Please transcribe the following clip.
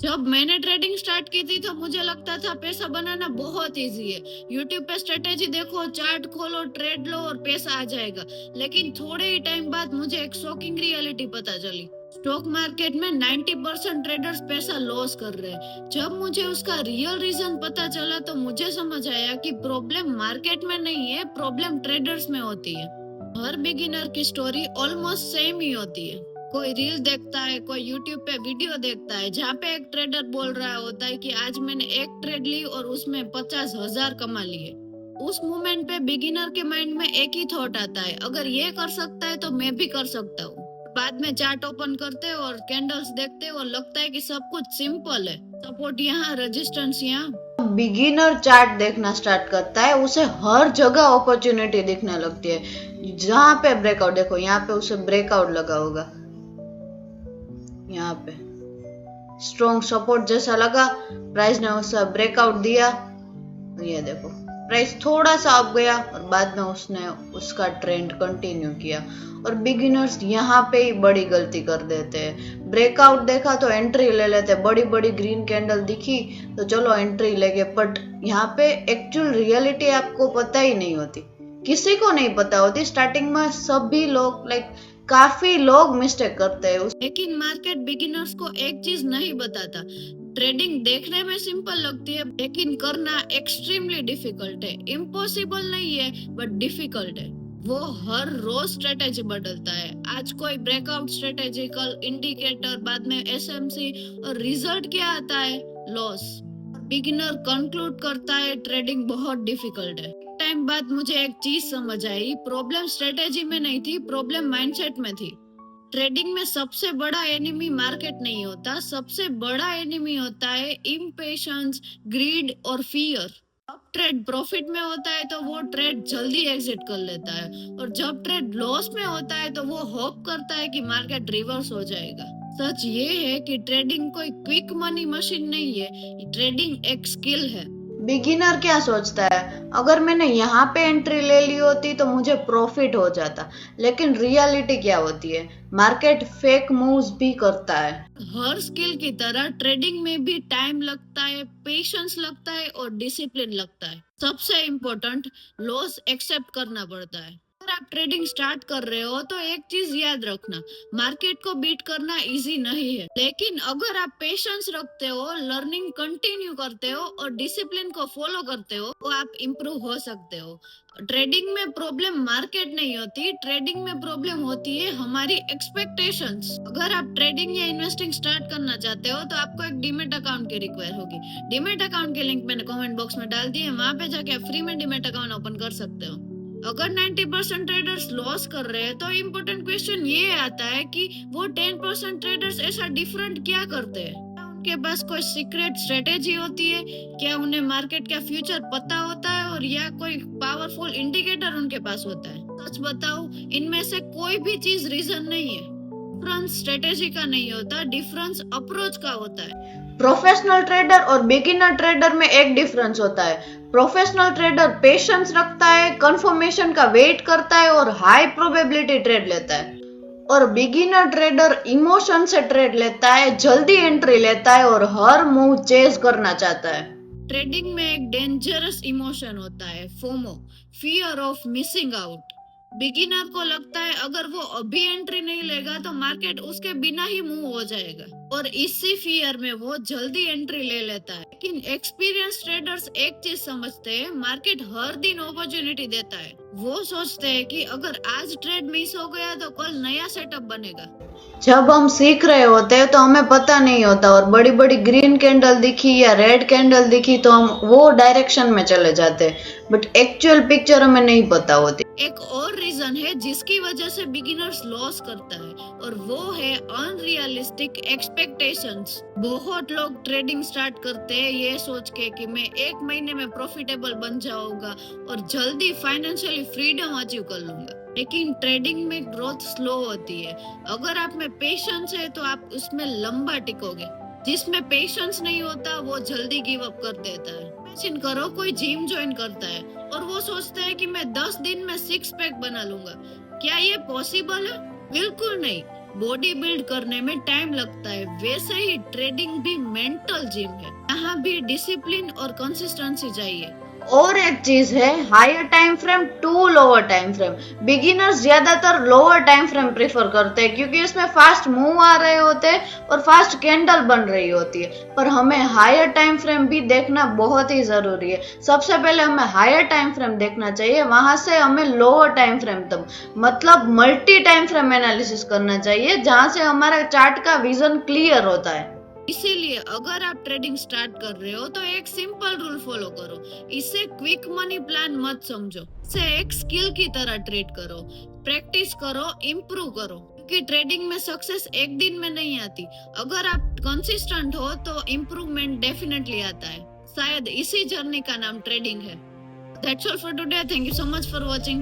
जब मैंने trading start की थी तो मुझे लगता था पैसा बनाना बहुत इजी है। यूट्यूब पे स्ट्रेटेजी देखो, चार्ट खोलो, ट्रेड लो और पैसा आ जाएगा। लेकिन थोड़े ही टाइम बाद मुझे एक शॉकिंग रियलिटी पता चली। स्टॉक मार्केट में 90% ट्रेडर्स पैसा लॉस कर रहे हैं। जब मुझे उसका रियल रीजन पता चला तो मुझे समझ आया कि प्रॉब्लम मार्केट में नहीं है, प्रॉब्लम ट्रेडर्स में होती है। हर बिगिनर की स्टोरी ऑलमोस्ट सेम ही होती है। कोई रील देखता है, कोई यूट्यूब पे वीडियो देखता है जहाँ पे एक ट्रेडर बोल रहा होता है कि आज मैंने एक ट्रेड ली और उसमें 50,000 कमा लिए। उस मोमेंट पे बिगिनर के माइंड में एक ही थॉट आता है, अगर ये कर सकता है तो मैं भी कर सकता हूँ। बाद में चार्ट ओपन करते और कैंडल्स देखते और लगता है कि सब कुछ सिंपल है। सपोर्ट यहाँ, रेजिस्टेंस यहाँ। बिगिनर चार्ट देखना स्टार्ट करता है, उसे हर जगह अपॉर्चुनिटी दिखने लगती है। जहाँ पे ब्रेकआउट, देखो यहाँ पे उसे ब्रेकआउट लगा होगा, यहाँ पे स्ट्रॉन्ग सपोर्ट जैसा लगा, प्राइस ने उसका ब्रेकआउट दिया। ये देखो प्राइस थोड़ा सा अप गया और बाद में उसने उसका ट्रेंड कंटिन्यू किया। और बिगिनर्स यहाँ पे ही बड़ी गलती कर देते हैं। ब्रेकआउट देखा तो एंट्री ले लेते, बड़ी बड़ी ग्रीन कैंडल दिखी तो चलो एंट्री ले गए, बट यहाँ पे एक्चुअल रियलिटी आपको पता ही नहीं होती, किसी को नहीं पता होती। स्टार्टिंग में सभी लोग काफी लोग मिस्टेक करते हैं। लेकिन मार्केट बिगिनर्स को एक चीज नहीं बताता, ट्रेडिंग देखने में सिंपल लगती है लेकिन करना एक्सट्रीमली डिफिकल्ट है। इम्पॉसिबल नहीं है बट डिफिकल्ट है। वो हर रोज स्ट्रेटेजी बदलता है। आज कोई ब्रेकआउट स्ट्रेटेजी, कल इंडिकेटर, बाद में एसएमसी, और रिजल्ट क्या आता है? लॉस। बिगिनर कंक्लूड करता है ट्रेडिंग बहुत डिफिकल्ट है। टाइम बाद मुझे एक चीज समझ आई, प्रॉब्लम स्ट्रेटेजी में नहीं थी, प्रॉब्लम माइंडसेट में थी। ट्रेडिंग में सबसे बड़ा एनिमी मार्केट नहीं होता, सबसे बड़ा एनिमी होता है इम्पेशंस, ग्रीड और फियर। जब ट्रेड प्रॉफिट में होता है तो वो ट्रेड जल्दी एग्जिट कर लेता है, और जब ट्रेड लॉस में होता है तो वो होप करता है कि मार्केट रिवर्स हो जाएगा। सच ये है कि ट्रेडिंग कोई क्विक मनी मशीन नहीं है, ट्रेडिंग एक स्किल है। बिगिनर क्या सोचता है, अगर मैंने यहाँ पे एंट्री ले ली होती तो मुझे प्रॉफिट हो जाता। लेकिन रियलिटी क्या होती है, मार्केट फेक मूव्स भी करता है। हर स्किल की तरह ट्रेडिंग में भी टाइम लगता है, पेशेंस लगता है और डिसिप्लिन लगता है। सबसे इम्पोर्टेंट, लॉस एक्सेप्ट करना पड़ता है। अगर आप ट्रेडिंग स्टार्ट कर रहे हो तो एक चीज याद रखना, मार्केट को बीट करना इजी नहीं है, लेकिन अगर आप पेशेंस रखते हो, लर्निंग कंटिन्यू करते हो और डिसिप्लिन को फॉलो करते हो तो आप इम्प्रूव हो सकते हो। ट्रेडिंग में प्रॉब्लम मार्केट नहीं होती, ट्रेडिंग में प्रॉब्लम होती है हमारी एक्सपेक्टेशंस। अगर आप ट्रेडिंग या इन्वेस्टिंग स्टार्ट करना चाहते हो तो आपको एक डीमेट अकाउंट की रिक्वायर होगी। डीमेट अकाउंट के लिंक मैंने कमेंट बॉक्स में डाल दिए, वहां पे जाके आप फ्री में डीमेट अकाउंट ओपन कर सकते हो। अगर 90% ट्रेडर्स लॉस कर रहे हैं तो इम्पोर्टेंट क्वेश्चन ये आता है कि वो 10% ट्रेडर्स ऐसा डिफरेंट क्या करते हैं? क्या उनके पास कोई सीक्रेट स्ट्रेटेजी होती है? क्या उन्हें मार्केट का फ्यूचर पता होता है, और या कोई पावरफुल इंडिकेटर उनके पास होता है? सच बताओ, इनमें से कोई भी चीज रीजन नहीं है। डिफरेंस स्ट्रेटेजी का नहीं होता, डिफरेंस अप्रोच का होता है। प्रोफेशनल ट्रेडर और बिगिनर ट्रेडर में एक डिफरेंस होता है। प्रोफेशनल ट्रेडर पेशेंस रखता है, कंफर्मेशन का वेट करता है और हाई प्रोबेबिलिटी ट्रेड लेता है। और बिगिनर ट्रेडर इमोशन से ट्रेड लेता है, जल्दी एंट्री लेता है और हर मूव चेज करना चाहता है। ट्रेडिंग में एक डेंजरस इमोशन होता है, FOMO, fear of missing out. Beginner को लगता है अगर वो अभी एंट्री नहीं लेगा तो मार्केट उसके बिना ही मूव हो जाएगा, और इसी फियर में वो जल्दी एंट्री ले लेता है। लेकिन एक्सपीरियंस ट्रेडर्स एक चीज समझते हैं, मार्केट हर दिन अपॉर्चुनिटी देता है। वो सोचते हैं कि अगर आज ट्रेड मिस हो गया तो कल नया सेटअप बनेगा। जब हम सीख रहे होते हैं तो हमें पता नहीं होता, और बड़ी बड़ी ग्रीन कैंडल दिखी या रेड कैंडल दिखी तो हम वो डायरेक्शन में चले जाते हैं, बट एक्चुअल पिक्चर हमें नहीं पता होती। एक और रीजन है जिसकी वजह से बिगिनर्स लॉस करता है, और वो है अनरियलिस्टिक एक्सपेक्टेशंस। बहुत लोग ट्रेडिंग स्टार्ट करते हैं ये सोच के कि मैं एक महीने में प्रॉफिटेबल बन जाऊंगा और जल्दी फाइनेंशियली फ्रीडम अचीव कर लूंगा। लेकिन ट्रेडिंग में ग्रोथ स्लो होती है। अगर आप में पेशेंस है तो आप उसमें लंबा टिकोगे। जिसमें पेशेंस नहीं होता वो जल्दी गिव अप कर देता है। इमेजिन करो, कोई जिम ज्वाइन करता है और वो सोचता है कि मैं 10 दिन में 6 पैक बना लूंगा। क्या ये पॉसिबल है? बिल्कुल नहीं। बॉडी बिल्ड करने में टाइम लगता है, वैसे ही ट्रेडिंग भी मेंटल जिम है। यहाँ भी डिसिप्लिन और कंसिस्टेंसी चाहिए। और एक चीज है, higher time frame to lower time frame. Beginners ज्यादातर लोअर टाइम फ्रेम प्रीफर करते हैं क्योंकि इसमें फास्ट मूव आ रहे होते हैं और फास्ट कैंडल बन रही होती है, पर हमें हायर टाइम फ्रेम भी देखना बहुत ही जरूरी है। सबसे पहले हमें हायर टाइम फ्रेम देखना चाहिए, वहां से हमें लोअर टाइम फ्रेम तक मतलब मल्टी टाइम फ्रेम एनालिसिस करना चाहिए, जहां से हमारा चार्ट का विजन क्लियर होता है। इसीलिए अगर आप ट्रेडिंग स्टार्ट कर रहे हो तो एक सिंपल रूल फॉलो करो। इसे क्विक मनी प्लान मत समझो, इसे एक स्किल की तरह ट्रीट करो। प्रैक्टिस करो, इम्प्रूव करो, क्योंकि ट्रेडिंग में सक्सेस एक दिन में नहीं आती। अगर आप कंसिस्टेंट हो तो इम्प्रूवमेंट डेफिनेटली आता है। शायद इसी जर्नी का नाम ट्रेडिंग है। That's all for today. Thank you so much for watching.